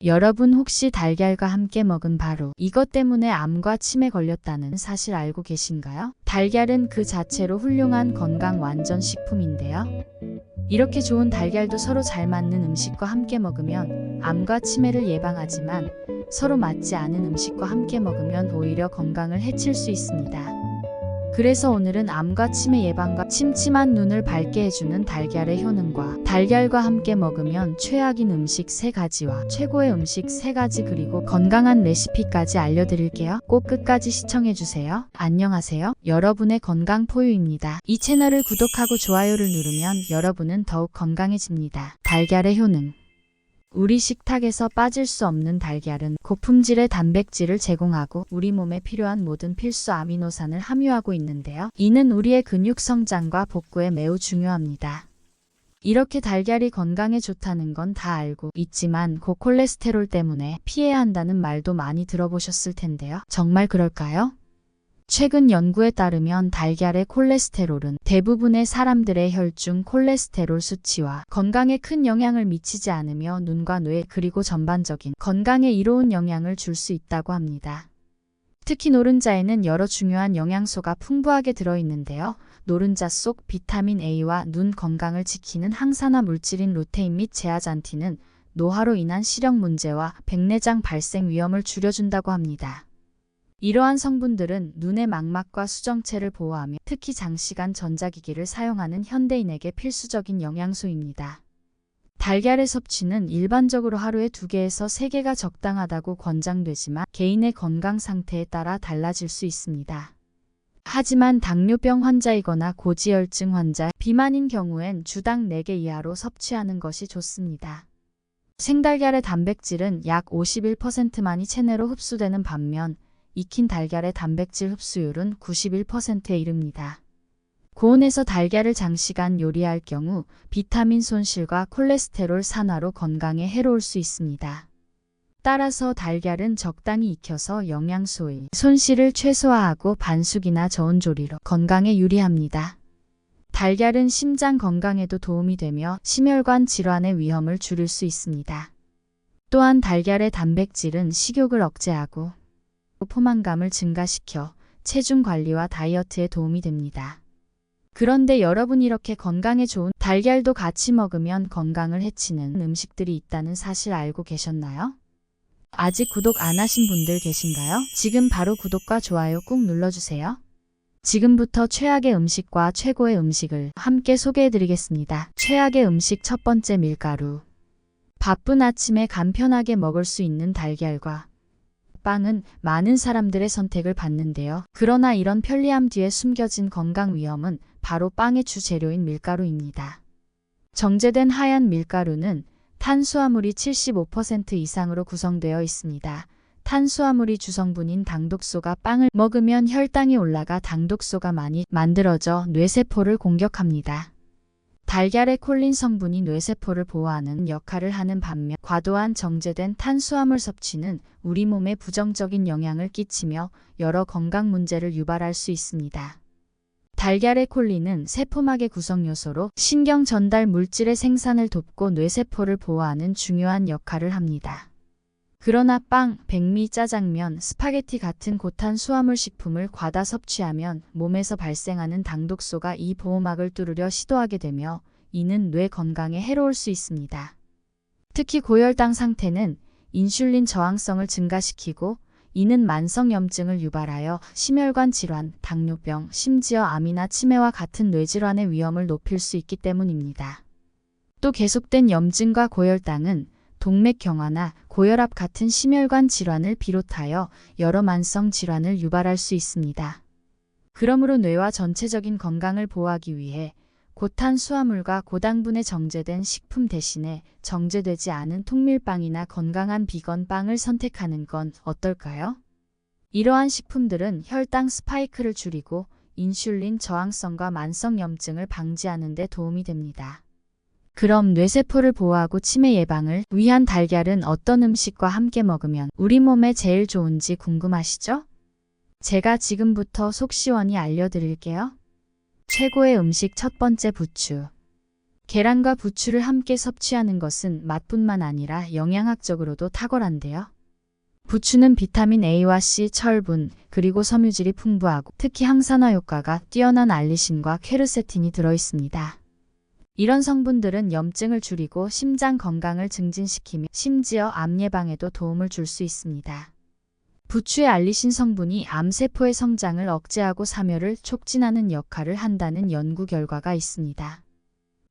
여러분 혹시 달걀과 함께 먹은 바로 이것 때문에 암과 치매 걸렸다는 사실 알고 계신가요? 달걀은 그 자체로 훌륭한 건강 완전 식품인데요. 이렇게 좋은 달걀도 서로 잘 맞는 음식과 함께 먹으면 암과 치매를 예방하지만 서로 맞지 않은 음식과 함께 먹으면 오히려 건강을 해칠 수 있습니다. 그래서 오늘은 암과 치매 예방과 침침한 눈을 밝게 해주는 달걀의 효능과 달걀과 함께 먹으면 최악인 음식 3가지와 최고의 음식 3가지 그리고 건강한 레시피까지 알려드릴게요. 꼭 끝까지 시청해주세요. 안녕하세요. 여러분의 건강 포유입니다. 이 채널을 구독하고 좋아요를 누르면 여러분은 더욱 건강해집니다. 달걀의 효능. 우리 식탁에서 빠질 수 없는 달걀은 고품질의 단백질을 제공하고 우리 몸에 필요한 모든 필수 아미노산을 함유하고 있는데요. 이는 우리의 근육 성장과 복구에 매우 중요합니다. 이렇게 달걀이 건강에 좋다는 건 다 알고 있지만 고콜레스테롤 때문에 피해야 한다는 말도 많이 들어보셨을 텐데요. 정말 그럴까요? 최근 연구에 따르면 달걀의 콜레스테롤은 대부분의 사람들의 혈중 콜레스테롤 수치와 건강에 큰 영향을 미치지 않으며 눈과 뇌 그리고 전반적인 건강에 이로운 영향을 줄 수 있다고 합니다. 특히 노른자에는 여러 중요한 영양소가 풍부하게 들어있는데요. 노른자 속 비타민 A와 눈 건강을 지키는 항산화 물질인 루테인 및 제아잔틴은 노화로 인한 시력 문제와 백내장 발생 위험을 줄여준다고 합니다. 이러한 성분들은 눈의 망막과 수정체를 보호하며 특히 장시간 전자기기를 사용하는 현대인에게 필수적인 영양소입니다. 달걀의 섭취는 일반적으로 하루에 2개에서 3개가 적당하다고 권장되지만 개인의 건강 상태에 따라 달라질 수 있습니다. 하지만 당뇨병 환자이거나 고지혈증 환자, 비만인 경우엔 주당 4개 이하로 섭취하는 것이 좋습니다. 생달걀의 단백질은 약 51%만이 체내로 흡수되는 반면 익힌 달걀의 단백질 흡수율은 91%에 이릅니다. 고온에서 달걀을 장시간 요리할 경우 비타민 손실과 콜레스테롤 산화로 건강에 해로울 수 있습니다. 따라서 달걀은 적당히 익혀서 영양소의 손실을 최소화하고 반숙이나 저온 조리로 건강에 유리합니다. 달걀은 심장 건강에도 도움이 되며 심혈관 질환의 위험을 줄일 수 있습니다. 또한 달걀의 단백질은 식욕을 억제하고 포만감을 증가시켜 체중 관리와 다이어트에 도움이 됩니다. 그런데 여러분 이렇게 건강에 좋은 달걀도 같이 먹으면 건강을 해치는 음식들이 있다는 사실 알고 계셨나요? 아직 구독 안 하신 분들 계신가요? 지금 바로 구독과 좋아요 꾹 눌러주세요. 지금부터 최악의 음식과 최고의 음식을 함께 소개해드리겠습니다. 최악의 음식 첫 번째 밀가루. 바쁜 아침에 간편하게 먹을 수 있는 달걀과 빵은 많은 사람들의 선택을 받는데요. 그러나 이런 편리함 뒤에 숨겨진 건강 위험은 바로 빵의 주재료인 밀가루입니다. 정제된 하얀 밀가루는 탄수화물이 75% 이상으로 구성되어 있습니다. 탄수화물이 주성분인 당독소가 빵을 먹으면 혈당이 올라가 당독소가 많이 만들어져 뇌세포를 공격합니다. 달걀의 콜린 성분이 뇌세포를 보호하는 역할을 하는 반면 과도한 정제된 탄수화물 섭취는 우리 몸에 부정적인 영향을 끼치며 여러 건강 문제를 유발할 수 있습니다. 달걀의 콜린은 세포막의 구성 요소로 신경 전달 물질의 생산을 돕고 뇌세포를 보호하는 중요한 역할을 합니다. 그러나 빵, 백미, 짜장면, 스파게티 같은 고탄수화물 식품을 과다 섭취하면 몸에서 발생하는 당독소가 이 보호막을 뚫으려 시도하게 되며 이는 뇌 건강에 해로울 수 있습니다. 특히 고혈당 상태는 인슐린 저항성을 증가시키고 이는 만성염증을 유발하여 심혈관 질환, 당뇨병, 심지어 암이나 치매와 같은 뇌질환의 위험을 높일 수 있기 때문입니다. 또 계속된 염증과 고혈당은 동맥경화나 고혈압 같은 심혈관 질환을 비롯하여 여러 만성 질환을 유발할 수 있습니다. 그러므로 뇌와 전체적인 건강을 보호하기 위해 고탄수화물과 고당분에 정제된 식품 대신에 정제되지 않은 통밀빵이나 건강한 비건 빵을 선택하는 건 어떨까요? 이러한 식품들은 혈당 스파이크를 줄이고 인슐린 저항성과 만성염증을 방지하는 데 도움이 됩니다. 그럼 뇌세포를 보호하고 치매 예방을 위한 달걀은 어떤 음식과 함께 먹으면 우리 몸에 제일 좋은지 궁금하시죠? 제가 지금부터 속 시원히 알려드릴게요. 최고의 음식 첫 번째 부추. 계란과 부추를 함께 섭취하는 것은 맛뿐만 아니라 영양학적으로도 탁월한데요. 부추는 비타민 A와 C, 철분, 그리고 섬유질이 풍부하고 특히 항산화 효과가 뛰어난 알리신과 퀘르세틴이 들어있습니다. 이런 성분들은 염증을 줄이고 심장 건강을 증진시키며 심지어 암 예방에도 도움을 줄 수 있습니다. 부추의 알리신 성분이 암세포의 성장을 억제하고 사멸을 촉진하는 역할을 한다는 연구 결과가 있습니다.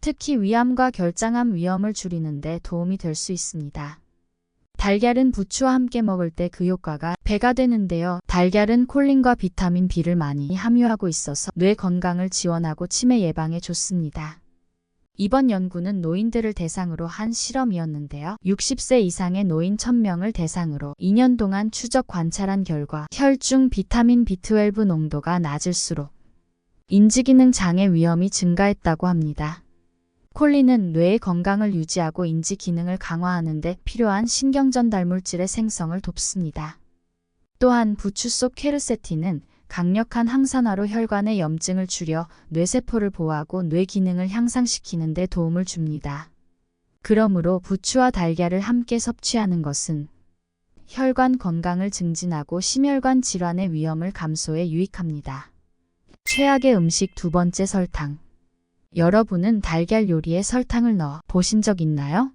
특히 위암과 결장암 위험을 줄이는 데 도움이 될 수 있습니다. 달걀은 부추와 함께 먹을 때 그 효과가 배가 되는데요. 달걀은 콜린과 비타민 B를 많이 함유하고 있어서 뇌 건강을 지원하고 치매 예방에 좋습니다. 이번 연구는 노인들을 대상으로 한 실험이었는데요. 60세 이상의 노인 1000명을 대상으로 2년 동안 추적 관찰한 결과 혈중 비타민 B12 농도가 낮을수록 인지기능 장애 위험이 증가했다고 합니다. 콜린은 뇌의 건강을 유지하고 인지 기능을 강화하는 데 필요한 신경전달 물질의 생성을 돕습니다. 또한 부추 속 퀘르세틴은 강력한 항산화로 혈관의 염증을 줄여 뇌세포를 보호하고 뇌 기능을 향상시키는 데 도움을 줍니다. 그러므로 부추와 달걀을 함께 섭취하는 것은 혈관 건강을 증진하고 심혈관 질환의 위험을 감소해 유익합니다. 최악의 음식 두 번째, 설탕. 여러분은 달걀 요리에 설탕을 넣어 보신 적 있나요?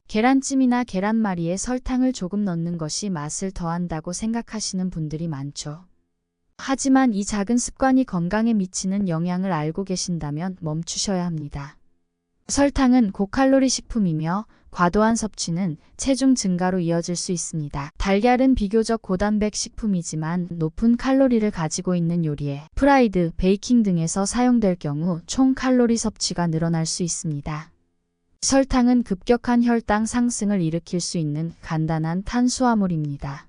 계란찜이나 계란말이에 설탕을 조금 넣는 것이 맛을 더한다고 생각하시는 분들이 많죠. 하지만 이 작은 습관이 건강에 미치는 영향을 알고 계신다면 멈추셔야 합니다. 설탕은 고칼로리 식품이며 과도한 섭취는 체중 증가로 이어질 수 있습니다. 달걀은 비교적 고단백 식품이지만 높은 칼로리를 가지고 있는 요리에 프라이드, 베이킹 등에서 사용될 경우 총 칼로리 섭취가 늘어날 수 있습니다. 설탕은 급격한 혈당 상승을 일으킬 수 있는 간단한 탄수화물입니다.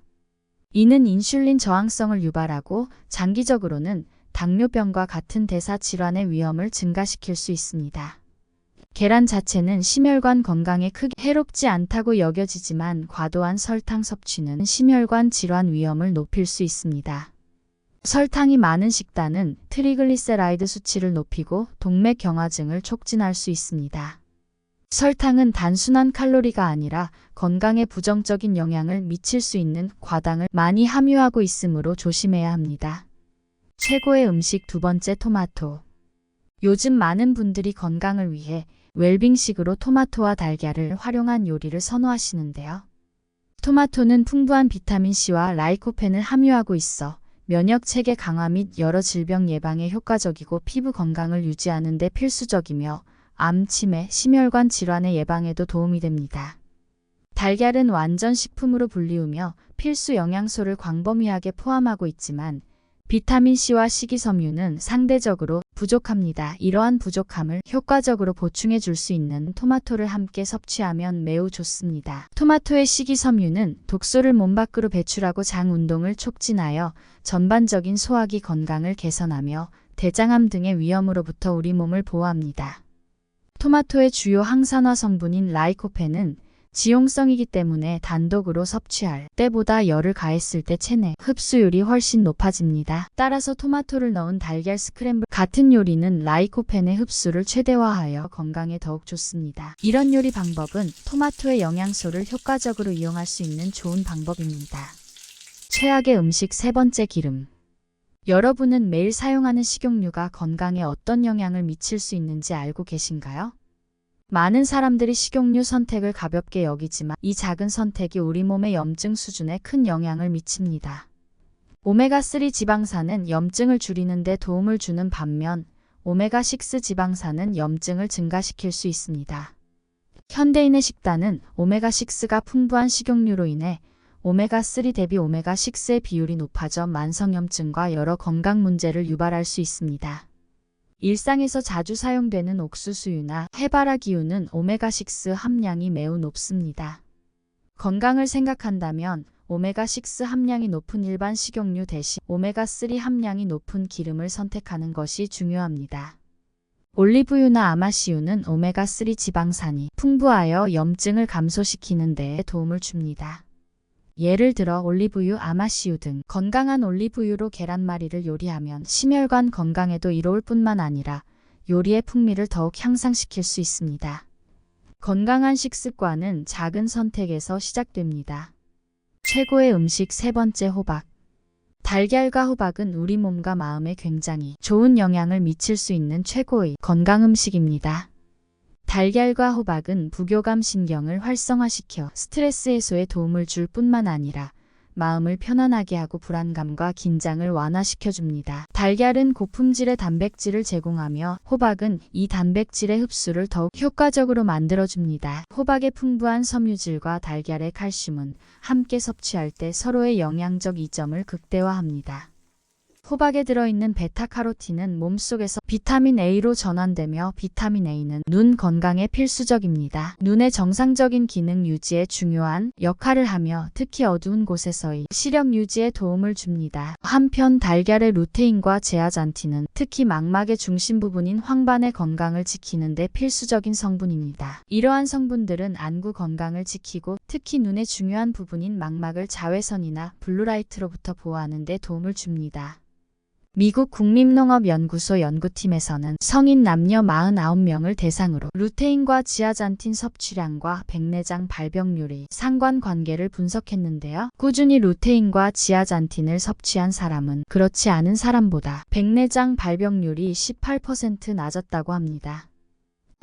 이는 인슐린 저항성을 유발하고 장기적으로는 당뇨병과 같은 대사 질환의 위험을 증가시킬 수 있습니다. 계란 자체는 심혈관 건강에 크게 해롭지 않다고 여겨지지만 과도한 설탕 섭취는 심혈관 질환 위험을 높일 수 있습니다. 설탕이 많은 식단은 트리글리세라이드 수치를 높이고 동맥 경화증을 촉진할 수 있습니다. 설탕은 단순한 칼로리가 아니라 건강에 부정적인 영향을 미칠 수 있는 과당을 많이 함유하고 있으므로 조심해야 합니다. 최고의 음식 두 번째, 토마토. 요즘 많은 분들이 건강을 위해 웰빙식으로 토마토와 달걀을 활용한 요리를 선호하시는데요. 토마토는 풍부한 비타민C와 라이코펜을 함유하고 있어 면역체계 강화 및 여러 질병 예방에 효과적이고 피부 건강을 유지하는 데 필수적이며 암, 치매, 심혈관 질환의 예방에도 도움이 됩니다. 달걀은 완전 식품으로 불리우며 필수 영양소를 광범위하게 포함하고 있지만 비타민C와 식이섬유는 상대적으로 부족합니다. 이러한 부족함을 효과적으로 보충해 줄 수 있는 토마토를 함께 섭취하면 매우 좋습니다. 토마토의 식이섬유는 독소를 몸 밖으로 배출하고 장 운동을 촉진하여 전반적인 소화기 건강을 개선하며 대장암 등의 위험으로부터 우리 몸을 보호합니다. 토마토의 주요 항산화 성분인 라이코펜은 지용성이기 때문에 단독으로 섭취할 때보다 열을 가했을 때 체내 흡수율이 훨씬 높아집니다. 따라서 토마토를 넣은 달걀 스크램블 같은 요리는 라이코펜의 흡수를 최대화하여 건강에 더욱 좋습니다. 이런 요리 방법은 토마토의 영양소를 효과적으로 이용할 수 있는 좋은 방법입니다. 최악의 음식 세 번째, 기름. 여러분은 매일 사용하는 식용유가 건강에 어떤 영향을 미칠 수 있는지 알고 계신가요? 많은 사람들이 식용유 선택을 가볍게 여기지만 이 작은 선택이 우리 몸의 염증 수준에 큰 영향을 미칩니다. 오메가3 지방산은 염증을 줄이는 데 도움을 주는 반면 오메가6 지방산은 염증을 증가시킬 수 있습니다. 현대인의 식단은 오메가6가 풍부한 식용유로 인해 오메가3 대비 오메가6의 비율이 높아져 만성염증과 여러 건강 문제를 유발할 수 있습니다. 일상에서 자주 사용되는 옥수수유나 해바라기유는 오메가6 함량이 매우 높습니다. 건강을 생각한다면 오메가6 함량이 높은 일반 식용유 대신 오메가3 함량이 높은 기름을 선택하는 것이 중요합니다. 올리브유나 아마씨유는 오메가3 지방산이 풍부하여 염증을 감소시키는 데 도움을 줍니다. 예를 들어 올리브유, 아마씨유 등 건강한 올리브유로 계란말이를 요리하면 심혈관 건강에도 이로울 뿐만 아니라 요리의 풍미를 더욱 향상시킬 수 있습니다. 건강한 식습관은 작은 선택에서 시작됩니다. 최고의 음식 세 번째, 호박. 달걀과 호박은 우리 몸과 마음에 굉장히 좋은 영향을 미칠 수 있는 최고의 건강 음식입니다. 달걀과 호박은 부교감 신경을 활성화시켜 스트레스 해소에 도움을 줄 뿐만 아니라 마음을 편안하게 하고 불안감과 긴장을 완화시켜줍니다. 달걀은 고품질의 단백질을 제공하며 호박은 이 단백질의 흡수를 더욱 효과적으로 만들어줍니다. 호박의 풍부한 섬유질과 달걀의 칼슘은 함께 섭취할 때 서로의 영양적 이점을 극대화합니다. 호박에 들어있는 베타카로틴은 몸속에서 비타민 A로 전환되며 비타민 A는 눈 건강에 필수적입니다. 눈의 정상적인 기능 유지에 중요한 역할을 하며 특히 어두운 곳에서의 시력 유지에 도움을 줍니다. 한편 달걀의 루테인과 제아잔틴은 특히 망막의 중심 부분인 황반의 건강을 지키는 데 필수적인 성분입니다. 이러한 성분들은 안구 건강을 지키고 특히 눈의 중요한 부분인 망막을 자외선이나 블루라이트로부터 보호하는 데 도움을 줍니다. 미국 국립농업연구소 연구팀에서는 성인 남녀 49명을 대상으로 루테인과 지아잔틴 섭취량과 백내장 발병률의 상관관계를 분석했는데요. 꾸준히 루테인과 지아잔틴을 섭취한 사람은 그렇지 않은 사람보다 백내장 발병률이 18% 낮았다고 합니다.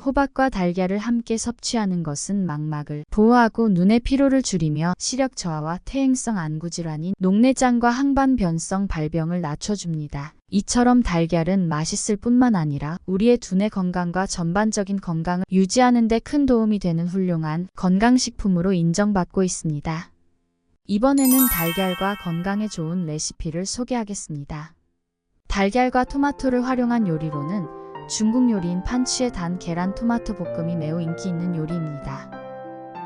호박과 달걀을 함께 섭취하는 것은 망막을 보호하고 눈의 피로를 줄이며 시력 저하와 퇴행성 안구질환인 녹내장과 항반변성 발병을 낮춰줍니다. 이처럼 달걀은 맛있을 뿐만 아니라 우리의 두뇌 건강과 전반적인 건강을 유지하는 데 큰 도움이 되는 훌륭한 건강식품으로 인정받고 있습니다. 이번에는 달걀과 건강에 좋은 레시피를 소개하겠습니다. 달걀과 토마토를 활용한 요리로는 중국 요리인 판취의 단 계란 토마토 볶음이 매우 인기 있는 요리입니다.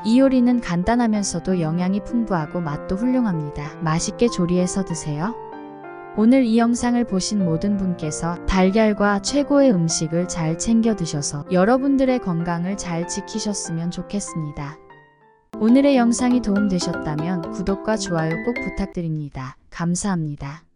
이 요리는 간단하면서도 영양이 풍부하고 맛도 훌륭합니다. 맛있게 조리해서 드세요. 오늘 이 영상을 보신 모든 분께서 달걀과 최고의 음식을 잘 챙겨 드셔서 여러분들의 건강을 잘 지키셨으면 좋겠습니다. 오늘의 영상이 도움되셨다면 구독과 좋아요 꼭 부탁드립니다. 감사합니다.